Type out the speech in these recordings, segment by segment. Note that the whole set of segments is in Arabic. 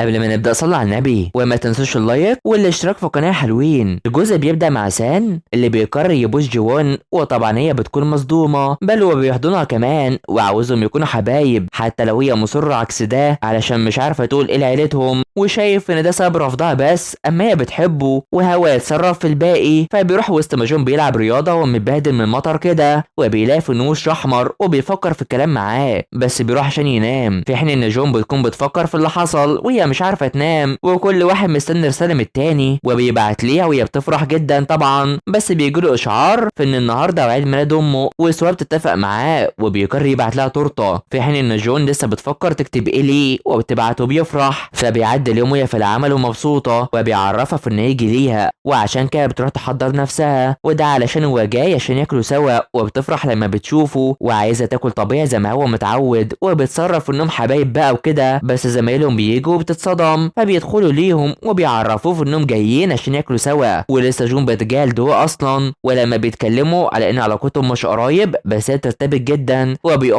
قبل ما نبدأ صلي على النبي وما تنسوش اللايك والاشتراك في القناة. حلوين الجزء بيبدأ مع سان اللي بيقرر يبوس جوان، وطبعا هي بتكون مصدومة، بل وبيحضنها كمان وعاوزهم يكونوا حبايب حتى لو هي مصرة عكس ده علشان مش عارفة تقول ايه لعيلتهم، وشايف ان ده سبب رفضها بس اما هي بتحبه وهو يتصرف في الباقي. فبيروح وسط ما جون بيلعب رياضة ومتبهدل من المطر كده، وبيلاقي في نوش احمر وبيفكر في الكلام معاه، بس بيروح عشان ينام، في حين ان جون بتكون بتفكر في اللي حصل وهي مش عارفه تنام، وكل واحد مستني رساله من التاني وبيبعت ليها وهي بتفرح جدا طبعا. بس بيجيله اشعار في ان النهارده عيد ميلاد امه، وسوا بتتفق معاه وبيقرر يبعت لها تورته، في حين ان جون لسه بتفكر تكتب ايه ليه وبتبعته بيفرح. فبيعدي اليوم وهي في العمل ومبسوطه، وبيعرفها في انه يجي ليها، وعشان كده بتروح تحضر نفسها، وده علشان هو جاي عشان ياكلوا سوا، وبتفرح لما بتشوفه وعايزه تاكل طبيعي زي ما هو متعود، وبتصرف انهم حبايب بقى وكده. بس زمايلهم بييجوا وبتتصدم، فبيدخلوا ليهم وبيعرفوه في انهم جايين عشان ياكلوا سوا، ولسه جون بيتجاهل هو اصلا، ولما بيتكلموا على ان علاقتهم مش قرايب بس هي ترتبط جدا،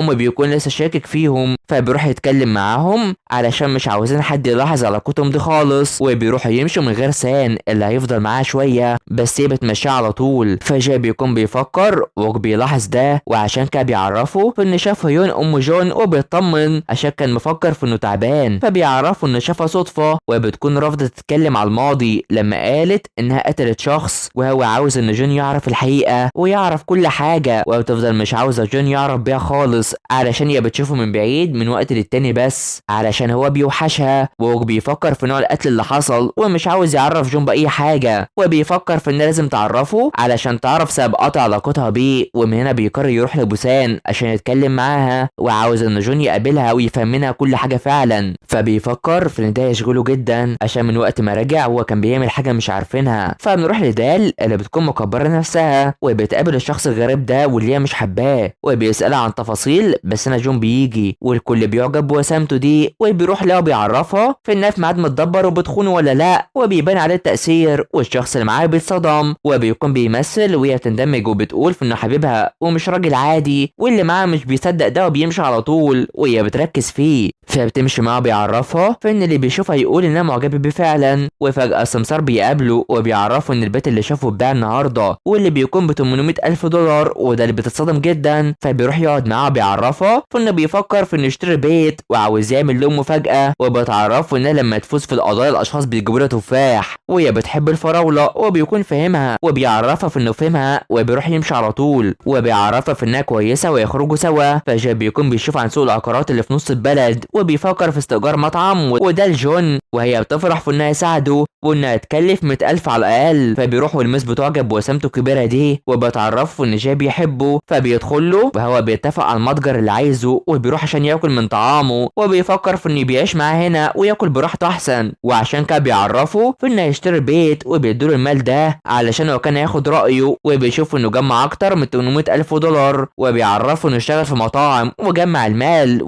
بيكون لسه شاكك فيهم، فبيروح يتكلم معاهم علشان مش عاوزين حد يلاحظ علاقتهم دي خالص، وبيروحوا يمشوا من غير سان اللي هيفضل معاه شويه، بس هي بتمشيه على طول. فجاي بيكون بيفكر وبيلاحظ ده، وعشان كده بيعرفوا في ان شاف هيون ام جون وبيطمن عشان كان مفكر في انه تعبان، فبيعرفوا ان شافها صدفه، وبتكون رافضه تتكلم على الماضي لما قالت انها قتلت شخص، وهو عاوز ان جون يعرف الحقيقه ويعرف كل حاجه، وبتفضل مش عاوزه جون يعرف بيها خالص علشان هي بتشوفه من بعيد من وقت للتاني، بس علشان هو بيوحشها، وبيفكر في نوع القتل اللي حصل ومش عاوز يعرف جون باي حاجه، وبيفكر في ان لازم تعرفه علشان تعرف سبب قطع علاقتها بيه. ومن هنا بيقرر يروح لبوسان عشان يتكلم معاها، وعاوز ان جون يقابلها ويفهم منها كل حاجه فعلا. فبيفكر في ان ده يشغله جدا عشان من وقت ما رجع هو كان بيعمل حاجه مش عارفينها. فبنروح لدال اللي بتكون مكبره نفسها، وبتقابل الشخص الغريب ده واللي هي مش حباه، وبيسالها عن تفاصيل، بس انا جون بيجي والكل بيعجب بوسامته دي، وبيروح لها وبيعرفها في انها في ميعاد متدبر وبتخونه ولا لا، وبيبان عليه التاثير، والشخص اللي معاه بيتصدم، وبيكون بيمثل وهي بتندمج وبتقول في انه حبيبها ومش راجل عادي، واللي معاه مش بيصدق ده وبيمشي على طول، وهي بتركز فيه. فبتمشي معاه بيعرفها في ان اللي بيشوفها يقول انها معجبه بيه فعلا. وفجاه سمسار بيقابله وبيعرفه ان البيت اللي شافه اتباع النهارده واللي بيكون ب 800 الف دولار، وده اللي بتتصدم جدا. فبيروح يقعد معاه بيعرفها في انه بيفكر في انه يشتري بيت وعاوز يعمل له مفاجاه، وبتعرفه انها لما تفوز في القضايا الاشخاص بيجيبوا لها تفاح، وهي بتحب الفراوله، وبيكون فاهمها وبيعرفها في انه فهمها، وبيروح يمشي على طول، وبيعرفها في انها كويسه ويخرجوا سوا. فجاب بيكون بيشوف عن سوق العقارات اللي في نص البلد، وبيفكر في استئجار مطعم، وده لجون، وهي بتفرح في انها يساعده وانها تكلف 100 الف على الاقل. فبيروح والمس بتعجب بوسامته الكبيره دي، وبتعرفه ان جاي بيحبه، فبيدخل له وهو بيتفق على المتجر اللي عايزه، وبيروح عشان ياكل من طعامه، وبيفكر في انه بيعيش معاه هنا وياكل براحته احسن، وعشان كده بيعرفه في انه يشتري بيت، وبيديله المال ده علشان هو كان هياخد رايه، وبيشوف انه جمع اكتر من 800 الف دولار، وبيعرفه انه يشتغل في مطاعم وجمع المال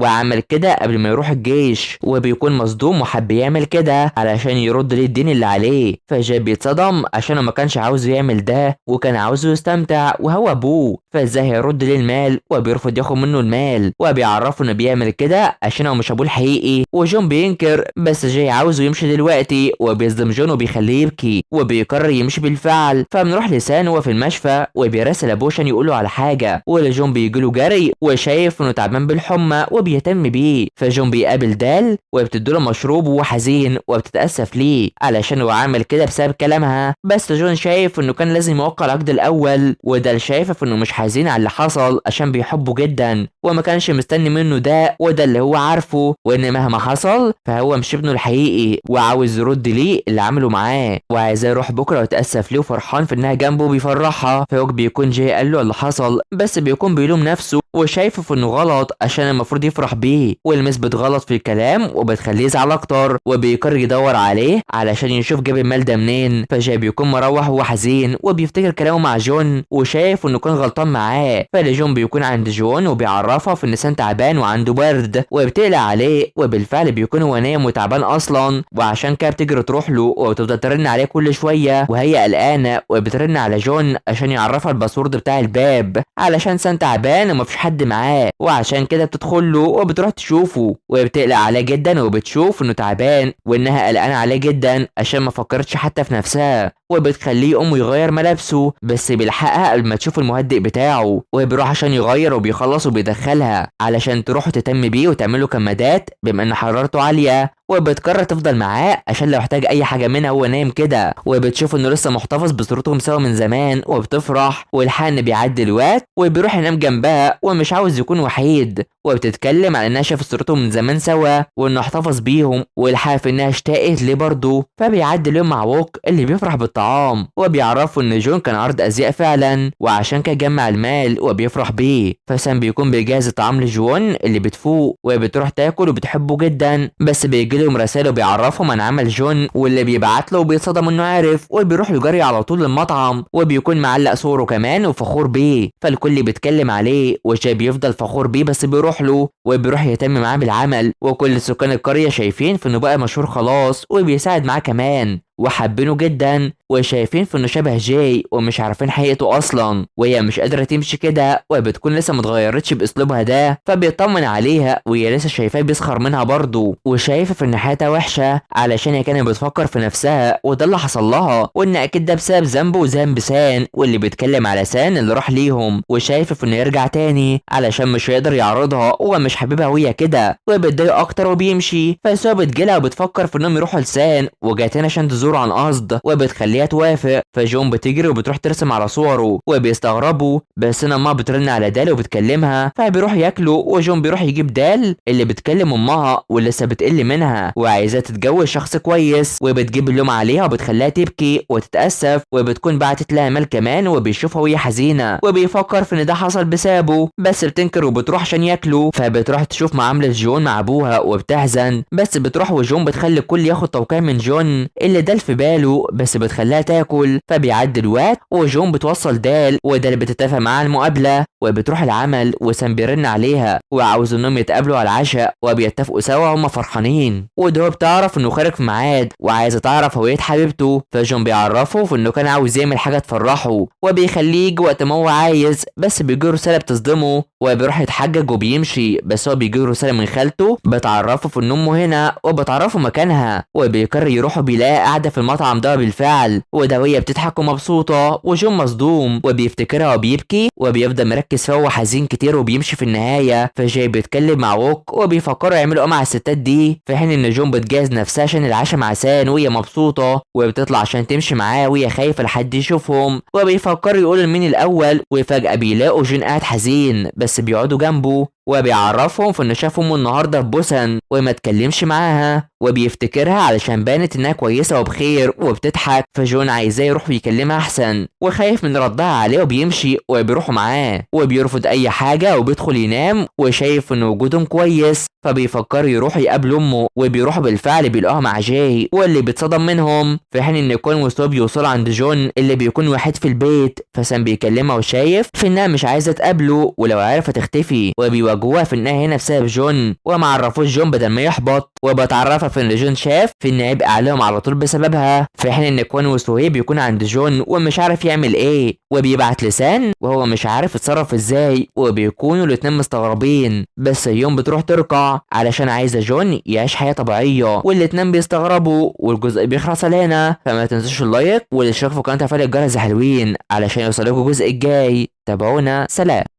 وعمل كده قبل ما يروح الجيش، وبيكون مصدوم وحب يعمل كده علشان يرد ليه الدين اللي عليه. فجاي بيتصدم عشان ما كانش عاوزه يعمل ده وكان عاوزه يستمتع وهو ابوه، فازاي هيرد ليه المال وبيرفض ياخد منه المال، وبيعرفه انه بيعمل كده عشان هو مش ابوه الحقيقي. وجون بينكر بس جاي عاوزه يمشي دلوقتي، وبيصدم جون وبيخليه يبكي، وبيقرر يمشي بالفعل. فبنروح لسان وهو في المشفى وبيراسل ابوه عشان يقول له على حاجه، ولجون بيجيله جري وشايف انه تعبان بالحمى وبيهتم بيه. فجون بيقابل دال وبتديله مشروب وهو حزين وبتتاسف ليه علشان هو عامل كده بسبب كلامها، بس جون شايف انه كان لازم يوقع العقد الاول، ودال شايف انه مش حزين على اللي حصل عشان بيحبه جدا وما كانش مستني منه ده، وده اللي هو عارفه، وان مهما حصل فهو مش ابنه الحقيقي، وعاوز يرد ليه اللي عمله معاه، وعايز يروح بكره ويتاسف ليه وفرحان في انها جنبه بيفرحها. فهو بيكون جاي قال له اللي حصل، بس بيكون بيلوم نفسه وشايفه في انه غلط عشان المفروض يفرح بيه، والمس بتغلط في الكلام وبتخليه يزعل اكتر، وبيقرر يدور عليه علشان يشوف جاب المال ده منين. فجاي بيكون مروح وهو حزين وبيفتكر كلامه مع جون وشايف انه كان غلطان معاه. فجون بيكون عند جون وبيعرفها في ان سان تعبان وعنده برد وبتقلق عليه، وبالفعل بيكون هو نايم وتعبان اصلا، وعشان كده بتجري تروح له وبتفضل ترن عليه كل شويه وهي قلقانه، وبترن على جون عشان يعرفها الباسورد بتاع الباب علشان سان تعبان ومفيش حد معاه، وعشان كده بتدخل له وبتروح تشوفه وبتقلق عليه جدا وبتشوف انه تعبان وانها قلقانه عليه جدا عشان ما فكرتش حتى في نفسها، وبتخليه يقوم يغير ملابسه بس بيلحقها قبل ما تشوف المهدئ بتاعه، وبيروح عشان يغير وبيخلص وبيدخلها علشان تروح تهتم بيه وتعمله كمادات بما ان حرارته عاليه، وبتقرر تفضل معاه عشان لو احتاج اي حاجه منها وهو نايم كده، وبتشوف انه لسه محتفظ بصورتهم سوا من زمان وبتفرح، والحان بيعدي الوقت وبيروح ينام جنبها ومش عاوز يكون وحيد، وبتتكلم عن انها شافت صورتهم من زمان سوا وانه احتفظ بيهم، والحاف انها اشتاقت ليه برضه. فبيعدي اليوم مع ووك اللي بيفرح بالطعام وبيعرفوا ان جون كان عرض ازياء فعلا وعشان كده جمع المال وبيفرح بيه. فسام بيكون بيجهز الطعام لجون اللي بتفوق وبتروح تاكل وبتحبه جدا، بس بيجي لهم رساله بيعرفهم عن عمل جون واللي بيبعت له وبيتصدم انه عارف، وبيروح يجري على طول للمطعم وبيكون معلق صوره كمان وفخور بيه، فالكل بيتكلم عليه وجاي بيفضل فخور بيه بس بيروح له وبيروح يهتم معاه بالعمل، وكل سكان القريه شايفين في انه بقى مشهور خلاص وبيساعد معاه كمان وحابينه جدا وشايفين في انه شبه جاي ومش عارفين حقيقته اصلا، وهي مش قادره تمشي كده وبتكون لسه متغيرتش باسلوبها ده، فبيطمن عليها وهي لسه شايفاه بيسخر منها برضه وشايفه في ان حياتها وحشه علشان هي كانت بتفكر في نفسها وده اللي حصل لها، وان اكيد ده بسبب ذنبه وذنب سان واللي بيتكلم على سان اللي راح ليهم، وشايفه في انه يرجع تاني علشان مش هيقدر يعرضها ومش حاببها وهي كده، وبتضايق اكتر وبيمشي. فسو بتجيلها وبتفكر في انهم يروحوا لسان وجات هنا عشان تزوره عن قصد وبتخليها توافق، فجون بتجري وبتروح ترسم على صوره وبيستغربوا، بس امها بترن على دال وبتكلمها فبيروح ياكلوا، وجون بيروح يجيب دال اللي بتكلم امها واللي لسه بتقل منها وعايزاه تتجوز شخص كويس، وبتجيب اللوم عليها وبتخليها تبكي وتتاسف، وبتكون بعتت لها مال كمان وبيشوفها وهي حزينه وبيفكر في ان ده حصل بسببه، بس بتنكر وبتروح عشان ياكلوا، فبتروح تشوف معامله جون مع ابوها وبتحزن، بس بتروح وجون بتخلي الكل ياخد توقيع من جون اللي دال في باله بس بتخليها تاكل، فبيعدي الوقت وجون بتوصل دال ودال بتتفق معاها المقابله وبتروح العمل، وسام بيرن عليها وعاوز انهم يتقابلوا على العشاء وبيتفقوا سوا هما فرحانين، ودو بتعرف انه خارج في ميعاد وعايزه تعرف هويه حبيبته، فجون بيعرفه في انه كان عاوز يعمل حاجه تفرحه وبيخليه يجي وقت ما هو عايز، بس بيجي رساله بتصدمه وبيروح يتحجج وبيمشي، بس هو بيجي رساله من خالته بتعرفه في ان امه هنا وبتعرفه مكانها، وبيقرر يروحوا بيلاقي قاعده في المطعم ده بالفعل، وده وهي بتضحك ومبسوطه وجون مصدوم وبيفتكرها وبيبكي وبيفضل مركز فيها وحزين كتير وبيمشي في النهايه، فجاي بيتكلم مع ووك وبيفكروا يعملوا ايه مع الستات دي، في حين ان جون بتجهز نفسها عشان العشاء مع سان وهي مبسوطه وبتطلع عشان تمشي معاه وهي خايفه لحد يشوفهم، وبيفكروا يقولوا مين الاول، وفجاه بيلاقوا جون قاعد حزين بس بيقعدوا جنبه وبيعرفهم في انه شاف امه النهارده في بوسن وما اتكلمش معاها وبيفتكرها علشان بانت انها كويسه وبخير وبتضحك، فجون عايزاه يروح يكلمها احسن وخايف من ردها عليه وبيمشي وبيروحوا معاه وبيرفض اي حاجه وبيدخل ينام وشايف ان وجودهم كويس، فبيفكروا يروحوا يقابلوا امه وبيروحوا بالفعل بيلاقوها مع جاي واللي بيتصدم منهم، في حين ان يكون وسطهم بيوصلوا عند جون اللي بيكون وحيد في البيت، فسام بيكلمها وشايف في انها مش عايزه تقابله ولو عرفت تختفي، وبيواجهوها في انها هنا بسبب جون ومعرفوش جون بدل ما يحبط، وبتعرفها في ان جون شاف في ان هيبقى عليهم على طول بسببها، في حين ان كون وسوهي بيكون عند جون ومش عارف يعمل ايه وبيبعت لسان وهو مش عارف يتصرف ازاي، وبيكونوا الاتنين مستغربين، بس يوم بتروح ترقع علشان عايزه جون يعيش حياه طبيعيه والاتنين بيستغربوا، والجزء بيخلص هنا، فما تنسوش اللايك والاشتراك في قناه تفعيل الجرس حلوين علشان يوصلكوا الجزء الجاي، تابعونا، سلام.